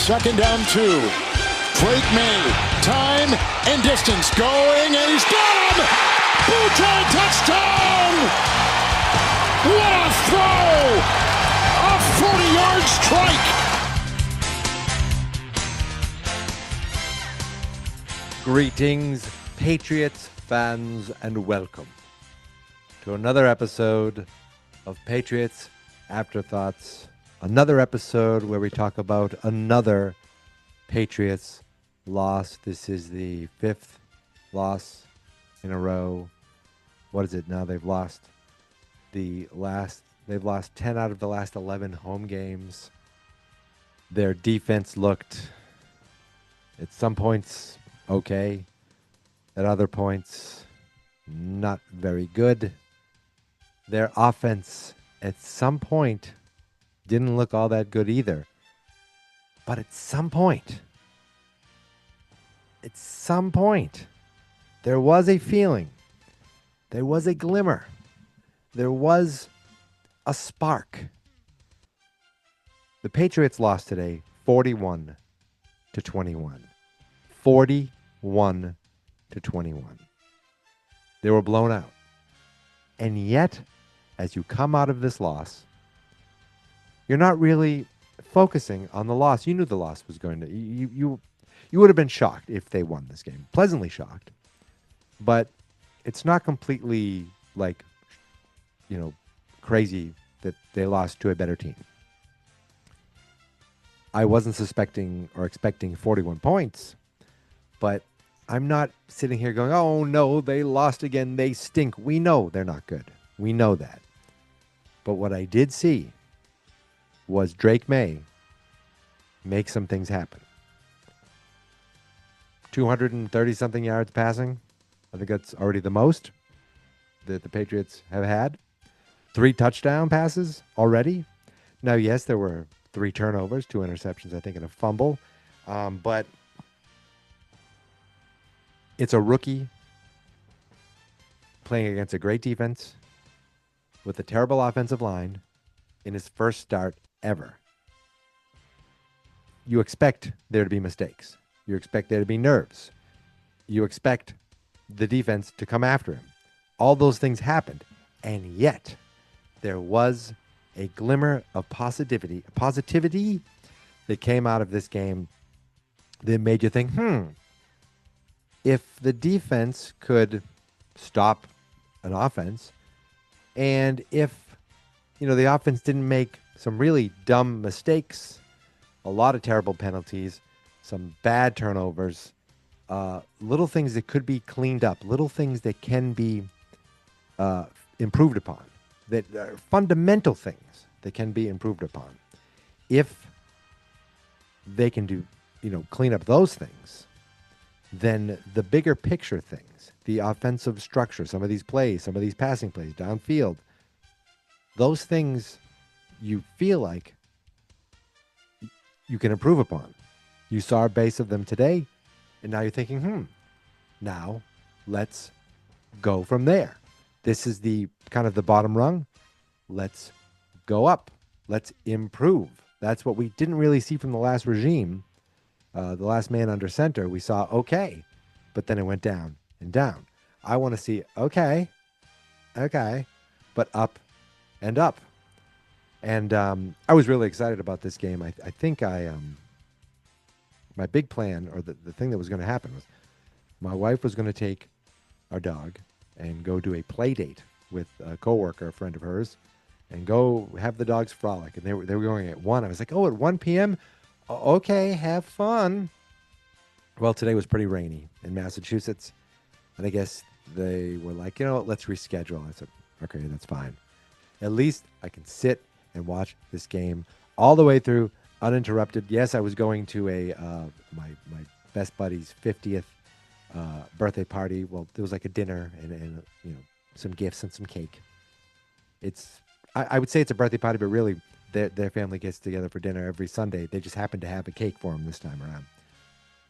second down 2. Drake Maye, time and distance going, and he's got him! Boutte touchdown! What a throw! A 40-yard strike! Greetings, Patriots fans, and welcome to another episode of Patriots Afterthoughts. Another episode where we talk about another Patriots loss. This is the 5th loss in a row. What is it now? They've lost 10 out of the last 11 home games. Their defense looked at some points okay, at other points not very good. Their offense at some point didn't look all that good either. But at some point, there was a feeling, there was a glimmer, there was a spark. The Patriots lost today 41-21. 41-21. They were blown out. And yet, as you come out of this loss, you're not really focusing on the loss. You knew the loss was going to... You would have been shocked if they won this game. Pleasantly shocked. But it's not completely, crazy that they lost to a better team. I wasn't suspecting or expecting 41 points, but I'm not sitting here going, oh, no, they lost again. They stink. We know they're not good. We know that. But what I did see was Drake Maye make some things happen. 230-something yards passing. I think that's already the most that the Patriots have had. 3 touchdown passes already. Now, yes, there were 3 turnovers, 2 interceptions, I think, and a fumble. But it's a rookie playing against a great defense with a terrible offensive line in his first start ever. You expect there to be mistakes. You expect there to be nerves. You expect the defense to come after him. All those things happened, and yet there was a glimmer of positivity that came out of this game that made you think, if the defense could stop an offense, and if the offense didn't make some really dumb mistakes, a lot of terrible penalties, some bad turnovers, little things that could be cleaned up, little things that can be improved upon, that are fundamental things that can be improved upon. If they can do, clean up those things, then the bigger picture things, the offensive structure, some of these plays, some of these passing plays downfield, those things you feel like you can improve upon. You saw a base of them today, and now you're thinking, now let's go from there. This is the kind of the bottom rung. Let's go up. Let's improve. That's what we didn't really see from the last regime. The last man under center, we saw okay, but then it went down and down. I want to see okay, but up and up. And I was really excited about this game. I think my big plan, or the thing that was going to happen, was my wife was going to take our dog and go do a play date with a coworker, a friend of hers, and go have the dogs frolic. And they were going at 1. I was like, at 1 p.m.? Okay, have fun. Well, today was pretty rainy in Massachusetts, and I guess they were like, let's reschedule. I said, okay, that's fine. At least I can sit and watch this game all the way through uninterrupted. Yes, I was going to my best buddy's 50th birthday party. Well, there was like a dinner and some gifts and some cake. I would say it's a birthday party, but really their family gets together for dinner every Sunday. They just happened to have a cake for him this time around.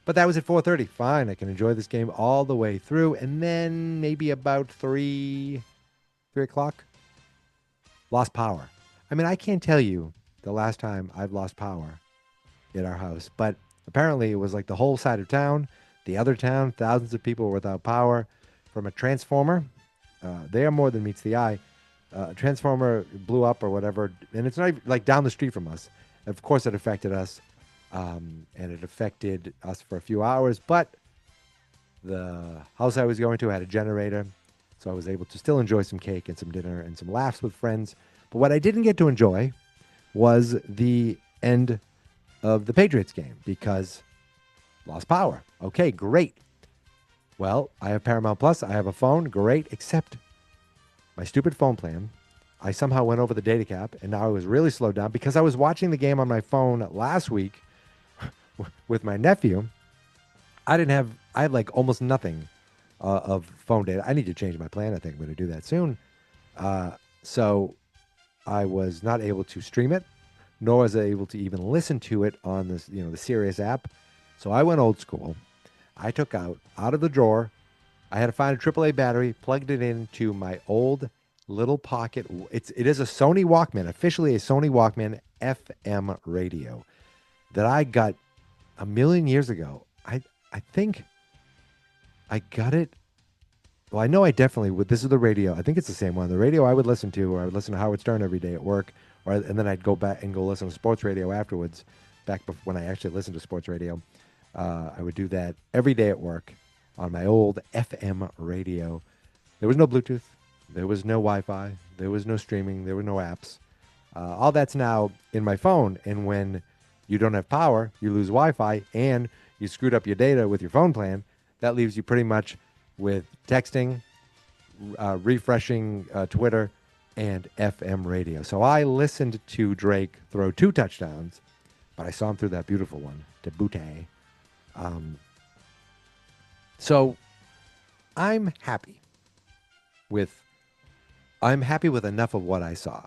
But that was at 4:30. Fine, I can enjoy this game all the way through. And then maybe about 3 o'clock, lost power. I mean, I can't tell you the last time I've lost power in our house. But apparently it was like the whole side of town, the other town, thousands of people were without power from a transformer. They are more than meets the eye. A transformer blew up or whatever, and it's not even, like down the street from us. Of course, it affected us, and it affected us for a few hours. But the house I was going to had a generator, so I was able to still enjoy some cake and some dinner and some laughs with friends. But what I didn't get to enjoy was the end of the Patriots game because lost power. Okay, great. Well, I have Paramount Plus. I have a phone. Great, except my stupid phone plan. I somehow went over the data cap, and now I was really slowed down because I was watching the game on my phone last week with my nephew. I had like almost nothing of phone data. I need to change my plan. I think I'm going to do that soon. So I was not able to stream it, nor was I able to even listen to it on this, the Sirius app. So I went old school. I took out of the drawer. I had to find a AAA battery, plugged it into my old little pocket. It is a Sony Walkman, officially a Sony Walkman FM radio that I got a million years ago. I think I got it. Well, I know I definitely would. This is the radio. I think it's the same one. The radio I would listen to, or I would listen to Howard Stern every day at work, and then I'd go back and go listen to sports radio afterwards. Back when I actually listened to sports radio, I would do that every day at work on my old FM radio. There was no Bluetooth. There was no Wi-Fi. There was no streaming. There were no apps. All that's now in my phone. And when you don't have power, you lose Wi-Fi, and you screwed up your data with your phone plan, that leaves you pretty much with texting, refreshing Twitter, and FM radio. So I listened to Drake throw 2 touchdowns, but I saw him through that beautiful one to Butte. So I'm happy with enough of what I saw.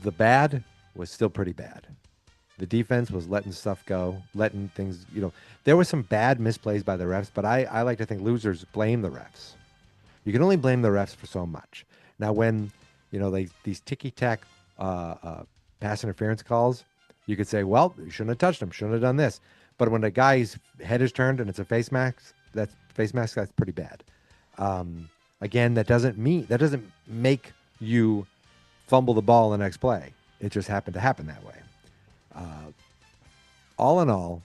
The bad was still pretty bad. The defense was letting stuff go, letting things, there were some bad misplays by the refs, but I like to think losers blame the refs. You can only blame the refs for so much. Now, when, these ticky-tack pass interference calls, you could say, well, you shouldn't have touched him, shouldn't have done this. But when a guy's head is turned and it's a face mask, that's pretty bad. Again, that doesn't make you fumble the ball in the next play. It just happened to happen that way. All in all,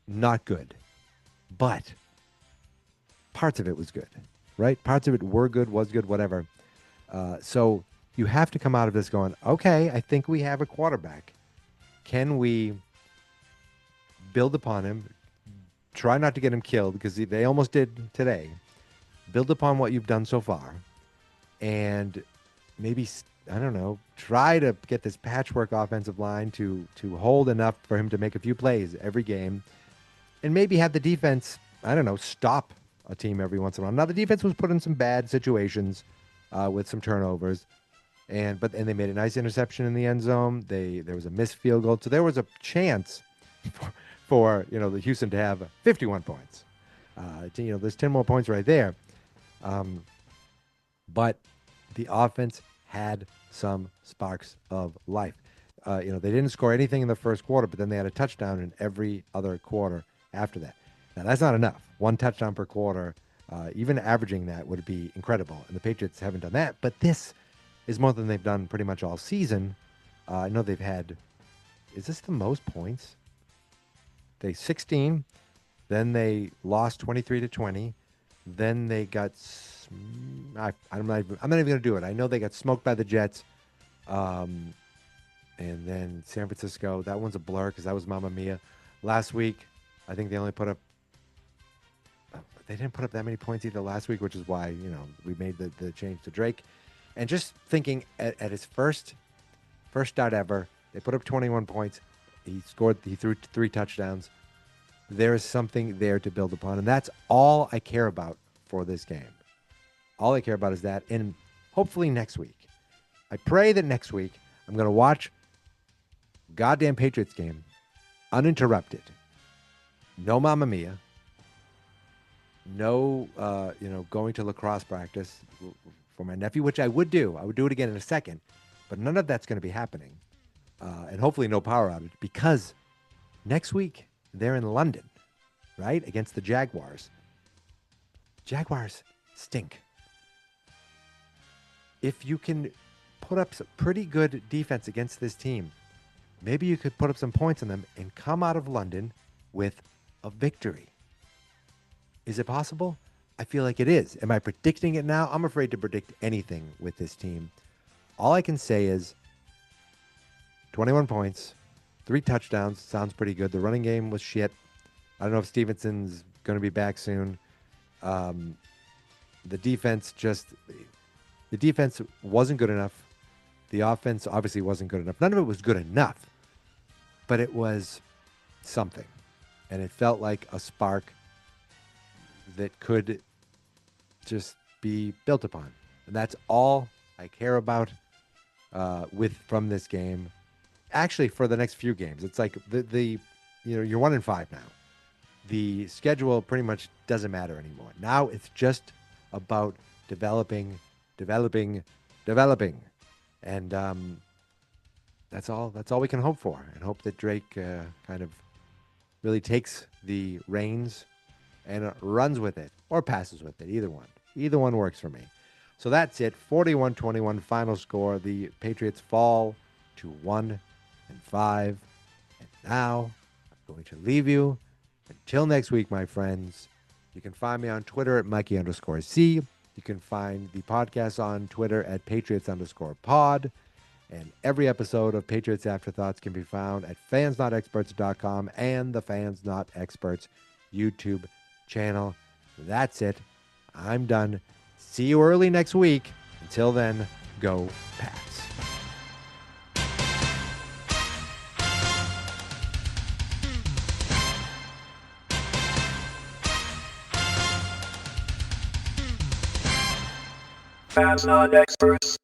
not good. But parts of it was good, right? Parts of it were good, was good, whatever. So you have to come out of this going, okay, I think we have a quarterback. Can we build upon him? Try not to get him killed, because they almost did today. Build upon what you've done so far. And maybe, I don't know, try to get this patchwork offensive line to hold enough for him to make a few plays every game. And maybe have the defense, I don't know, stop a team every once in a while. Now, the defense was put in some bad situations with some turnovers. And they made a nice interception in the end zone. There was a missed field goal. So there was a chance for the Houston to have 51 points. There's 10 more points right there. But the offense had some sparks of life. They didn't score anything in the first quarter, but then they had a touchdown in every other quarter after that. Now, that's not enough. 1 touchdown per quarter, even averaging that would be incredible. And the Patriots haven't done that. But this is more than they've done pretty much all season. I know they've had, is this the most points? 16. Then they lost 23-20. Then they got, I'm not even going to do it. I know they got smoked by the Jets. And then San Francisco, that one's a blur because that was Mamma Mia. Last week, I think they only put up, they didn't put up that many points either last week, which is why, we made the change to Drake. And just thinking at his first start ever, they put up 21 points. He threw 3 touchdowns. There is something there to build upon. And that's all I care about for this game. All I care about is that. And hopefully next week, I pray that next week I'm going to watch goddamn Patriots game uninterrupted. No Mamma Mia. No, going to lacrosse practice for my nephew, which I would do. I would do it again in a second. But none of that's going to be happening. and hopefully no power outage, because next week they're in London, right, against the Jaguars. Jaguars stink. If you can put up some pretty good defense against this team, maybe you could put up some points on them and come out of London with a victory. Is it possible? I feel like it is. Am I predicting it now? I'm afraid to predict anything with this team. All I can say is 21 points, 3 touchdowns. Sounds pretty good. The running game was shit. I don't know if Stevenson's going to be back soon. The defense wasn't good enough. The offense obviously wasn't good enough. None of it was good enough, but it was something. And it felt like a spark that could just be built upon. And that's all I care about from this game. Actually, for the next few games, it's like you're 1-5 now. The schedule pretty much doesn't matter anymore. Now it's just about developing. And that's all we can hope for, and hope that Drake kind of really takes the reins and runs with it or passes with it. Either one works for me. So that's it. 41-21 final score. The Patriots fall to 1-5. And now I'm going to leave you until next week, my friends. You can find me on Twitter at Mikey_C. You can find the podcast on Twitter at Patriots_pod. And every episode of Patriots Afterthoughts can be found at fansnotexperts.com and the Fans Not Experts YouTube channel. That's it. I'm done. See you early next week. Until then, go Pats. Fans Not Experts.